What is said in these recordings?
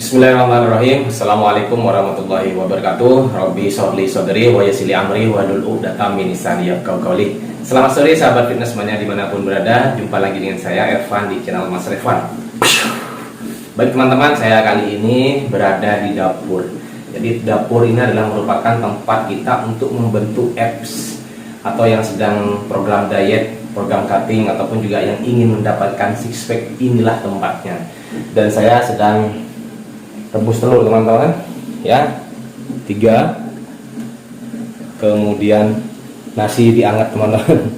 Bismillahirrahmanirrahim. Assalamualaikum warahmatullahi wabarakatuh. Rabbi sholli shodri wa yassir li amri wahlul 'uqdatam min lisani yafqahu qawli. Selamat sore sahabat fitness semuanya dimanapun berada. Jumpa lagi dengan saya Ervan di channel Mas Revan. Baik teman-teman, saya kali ini berada di dapur. Jadi dapur ini adalah merupakan tempat kita untuk membentuk apps atau yang sedang program diet, program cutting, ataupun juga yang ingin mendapatkan six pack. Inilah tempatnya. Dan saya sedang rebus telur teman-teman ya, 3, kemudian nasi dianget teman-teman.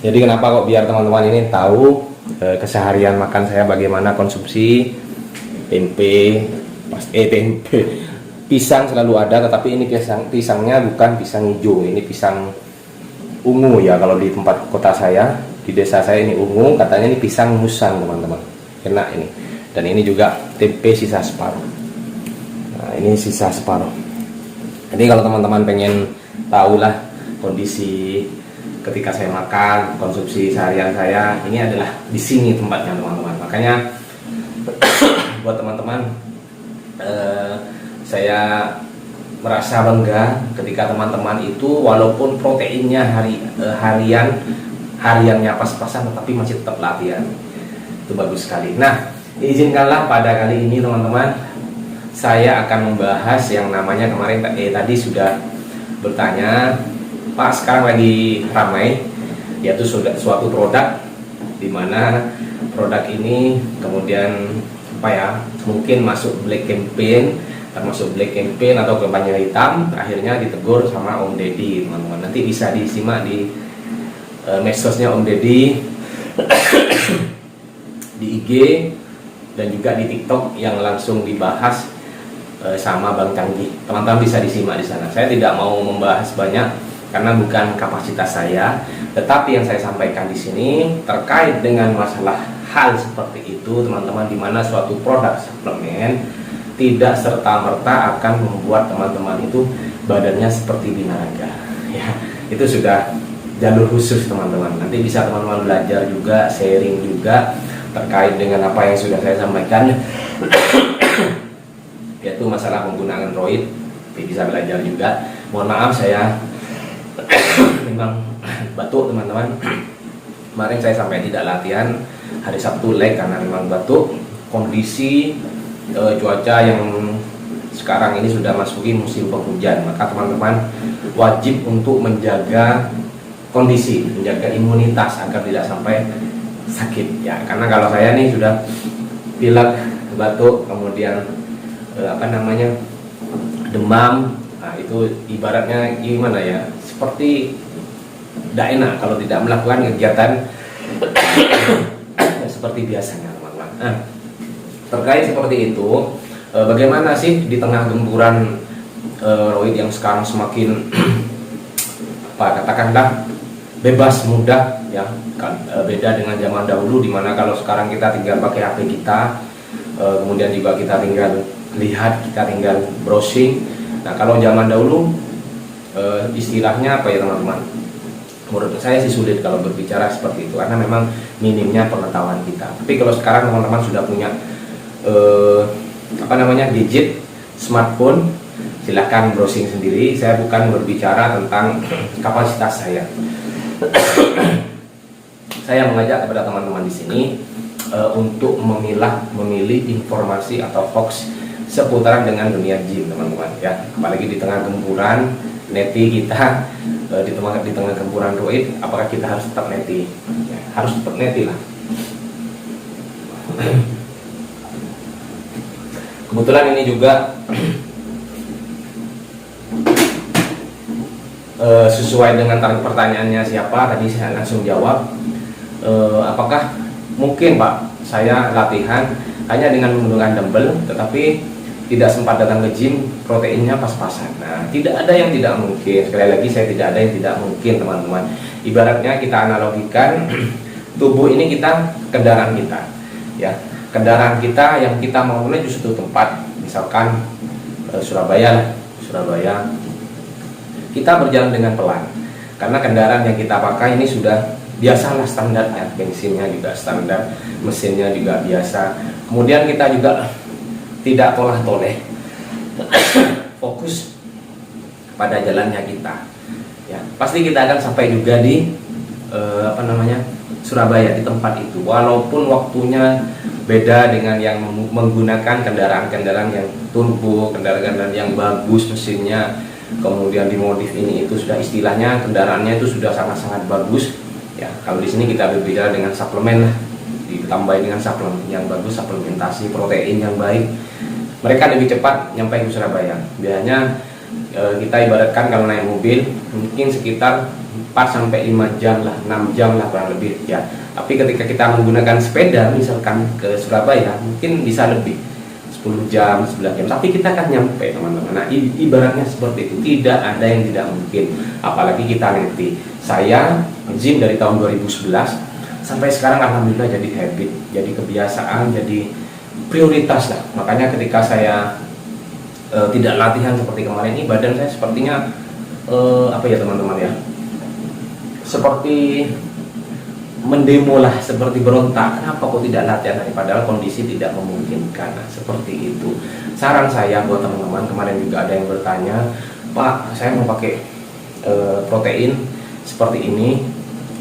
Jadi kenapa kok, biar teman-teman ini tahu keseharian makan saya bagaimana konsumsi tempe, pisang selalu ada, tetapi ini pisangnya bukan pisang hijau, ini pisang ungu ya kalau di tempat kota saya, di desa saya ini ungu, katanya ini pisang musang teman-teman, enak ini. Dan ini juga tempe sisa separuh. Nah ini sisa separuh. Jadi kalau teman-teman pengen tahulah kondisi ketika saya makan, konsumsi seharian saya, ini adalah di sini tempatnya teman-teman. Makanya buat teman-teman, saya merasa bangga ketika teman-teman itu walaupun proteinnya hariannya pas-pasan, tetapi masih tetap latihan. Itu bagus sekali. Nah, izinkanlah pada kali ini teman-teman, saya akan membahas yang namanya kemarin tadi sudah bertanya, Pak, sekarang lagi ramai, yaitu suatu produk di mana produk ini kemudian mungkin masuk black campaign, termasuk black campaign atau kampanye hitam, akhirnya ditegur sama Om Deddy teman-teman. Nanti bisa disimak di medsosnya Om Deddy di IG dan juga di TikTok yang langsung dibahas sama Bang Canggih. Teman-teman bisa disimak di sana. Saya tidak mau membahas banyak karena bukan kapasitas saya, tetapi yang saya sampaikan di sini terkait dengan masalah hal seperti itu, teman-teman, di mana suatu produk suplemen tidak serta-merta akan membuat teman-teman itu badannya seperti binaraga. Ya, itu sudah jalur khusus teman-teman. Nanti bisa teman-teman belajar juga, sharing juga terkait dengan apa yang sudah saya sampaikan, yaitu masalah penggunaan roid. Bisa belajar juga. Mohon maaf saya memang batuk teman-teman. Kemarin saya sampai tidak latihan hari Sabtu leg karena memang batuk. Kondisi cuaca yang sekarang ini sudah masuki musim penghujan, maka teman-teman wajib untuk menjaga kondisi, menjaga imunitas agar tidak sampai sakit ya. Karena kalau saya nih sudah pilek, batuk, kemudian demam, nah itu ibaratnya gimana ya, seperti tidak enak kalau tidak melakukan kegiatan seperti biasanya teman-teman. Nah, terkait seperti itu, bagaimana sih di tengah gempuran roid yang sekarang semakin katakanlah bebas, mudah ya, beda dengan zaman dahulu di mana kalau sekarang kita tinggal pakai HP kita, kemudian juga kita tinggal lihat, kita tinggal browsing. Nah kalau zaman dahulu istilahnya apa ya teman-teman, menurut saya sih sulit kalau berbicara seperti itu karena memang minimnya pengetahuan kita. Tapi kalau sekarang teman-teman sudah punya gadget, smartphone, silahkan browsing sendiri. Saya bukan berbicara tentang kapasitas saya. Saya mengajak kepada teman-teman di sini untuk memilih informasi atau hoax seputaran dengan dunia gym teman-teman ya. Apalagi di tengah gempuran neti kita, di tengah gempuran roid, apakah kita harus tetap neti? Ya, harus tetap neti lah. Kebetulan ini juga sesuai dengan pertanyaannya siapa tadi, saya langsung jawab. Apakah mungkin Pak saya latihan hanya dengan menggunakan dumbbell tetapi tidak sempat datang ke gym, proteinnya pas-pasan? Nah, tidak ada yang tidak mungkin. Sekali lagi, saya tidak ada yang tidak mungkin teman-teman. Ibaratnya kita analogikan tubuh ini kita kendaraan kita ya, kendaraan kita yang kita mau menuju suatu tempat, misalkan Surabaya, kita berjalan dengan pelan karena kendaraan yang kita pakai ini sudah biasalah standarnya, bensinnya juga standar, mesinnya juga biasa. Kemudian kita juga tidak tolah-toleh, fokus pada jalannya kita. Ya, pasti kita akan sampai juga di Surabaya, di tempat itu. Walaupun waktunya beda dengan yang menggunakan kendaraan-kendaraan yang turbo, kendaraan-kendaraan yang bagus mesinnya, kemudian dimodif ini itu sudah istilahnya kendaraannya itu sudah sangat-sangat bagus. Ya, kalau di sini kita berbicara dengan suplemen lah, ditambah dengan suplemen yang bagus, suplementasi protein yang baik, mereka lebih cepat nyampe ke Surabaya. Biasanya kita ibaratkan kalau naik mobil mungkin sekitar 4-5 jam lah, 6 jam lah kurang lebih ya. Tapi ketika kita menggunakan sepeda misalkan ke Surabaya mungkin bisa lebih 10 jam, 11 jam, tapi kita akan nyampe teman-teman. Nah, ibaratnya seperti itu, tidak ada yang tidak mungkin. Apalagi kita nanti, saya gym dari tahun 2011 sampai sekarang alhamdulillah jadi habit, jadi kebiasaan, jadi prioritas lah. Makanya ketika saya tidak latihan seperti kemarin ini, badan saya sepertinya teman-teman ya, seperti mendemo lah, seperti berontak. Kenapa kok tidak latihan hari, padahal kondisi tidak memungkinkan. Nah, seperti itu. Saran saya buat teman-teman, kemarin juga ada yang bertanya, Pak, saya mau pakai protein seperti ini,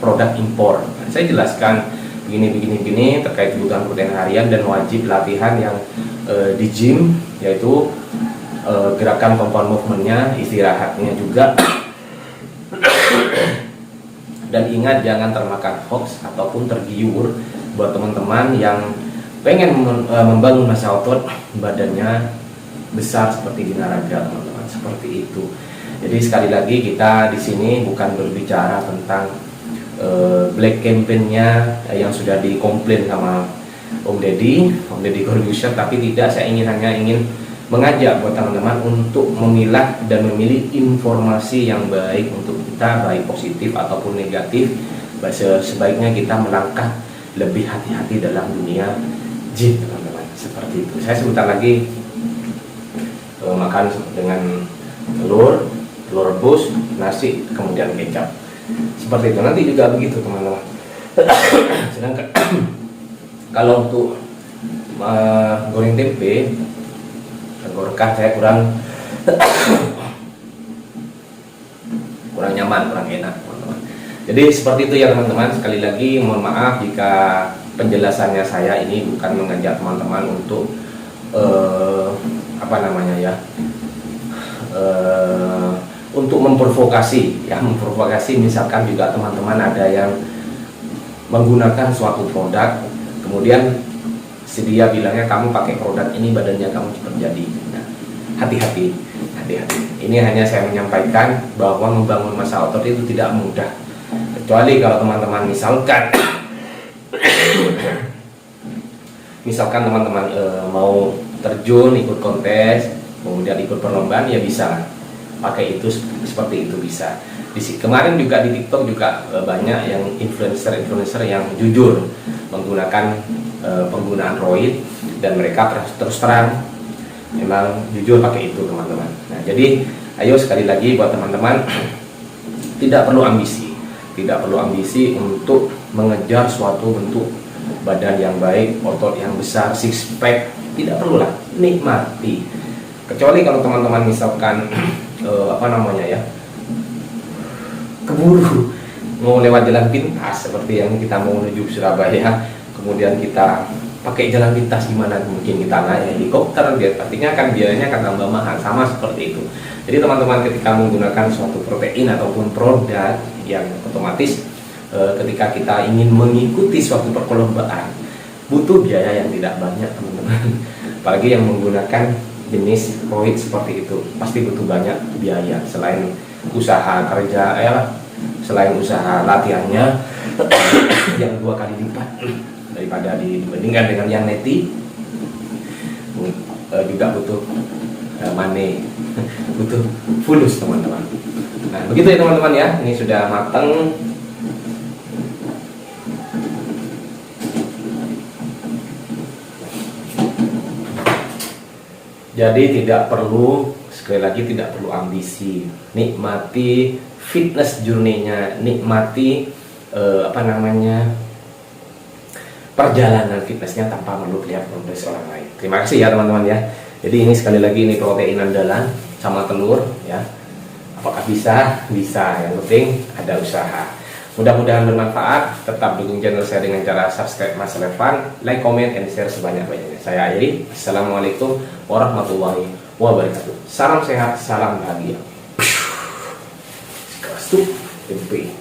produk impor. Nah, saya jelaskan begini terkait kebutuhan protein harian dan wajib latihan yang di gym, yaitu gerakan compound movementnya, istirahatnya juga. Dan ingat, jangan termakan hoax ataupun tergiur buat teman-teman yang pengen membangun massa otot, badannya besar seperti Binaraga, teman-teman, seperti itu. Jadi sekali lagi kita di sini bukan berbicara tentang black campaign-nya yang sudah dikomplain sama Om Deddy Corbuzier, tapi tidak, saya hanya ingin mengajak buat teman-teman untuk memilah dan memilih informasi yang baik untuk kita, baik positif ataupun negatif. Sebaiknya kita melangkah lebih hati-hati dalam dunia gym, teman-teman, seperti itu. Saya sebentar lagi makan dengan telur rebus, nasi, kemudian kecap, seperti itu. Nanti juga begitu, teman-teman. Sedangkan kalau untuk goreng tempe, gorengkan saya kurang nyaman, kurang enak, teman-teman. Jadi seperti itu ya teman-teman. Sekali lagi mohon maaf jika penjelasannya saya ini bukan mengajak teman-teman untuk untuk memprovokasi ya, misalkan juga teman-teman ada yang menggunakan suatu produk, kemudian si dia bilangnya kamu pakai produk ini badannya kamu cepat jadi. Nah, hati-hati. Ini hanya saya menyampaikan bahwa membangun massa otot itu tidak mudah, kecuali kalau teman-teman misalkan teman-teman mau terjun ikut kontes, kemudian ikut perlombaan, ya bisa pakai itu, seperti itu bisa. Kemarin juga di TikTok juga banyak yang influencer yang jujur menggunakan penggunaan roid, dan mereka terus terang memang jujur pakai itu, teman-teman. Nah, jadi ayo sekali lagi buat teman-teman, tidak perlu ambisi untuk mengejar suatu bentuk badan yang baik, otot yang besar, six pack, tidak perlu lah, nikmati. Kecuali kalau teman-teman misalkan keburu mau lewat jalan pintas seperti yang kita mau menuju Surabaya, kemudian kita pakai jalan pintas, gimana mungkin kita naik helikopter, artinya kan biayanya akan tambah mahal, sama seperti itu. Jadi teman-teman ketika menggunakan suatu protein ataupun produk yang otomatis ketika kita ingin mengikuti suatu perlombaan butuh biaya yang tidak banyak, teman-teman. Apalagi yang menggunakan jenis roid seperti itu pasti butuh banyak biaya, selain usaha kerja selain usaha latihannya yang 2 kali lipat daripada dibandingkan dengan yang neti, juga butuh money, butuh fulus, teman-teman. Nah, begitu ya teman-teman ya, ini sudah matang. Jadi sekali lagi tidak perlu ambisi, nikmati fitness journey-nya, nikmati apa namanya, perjalanan fitnessnya tanpa perlu lihat progres orang lain. Terima kasih ya teman-teman ya. Jadi ini sekali lagi ini protein andalan sama telur ya. Apakah bisa? Bisa. Yang penting ada usaha. Mudah-mudahan bermanfaat. Tetap dukung channel saya dengan cara subscribe Mas Evan, like, comment, and share sebanyak-banyaknya. Saya akhiri. Assalamualaikum warahmatullahi wabarakatuh. Salam sehat, salam bahagia. Keras tuh, tempe.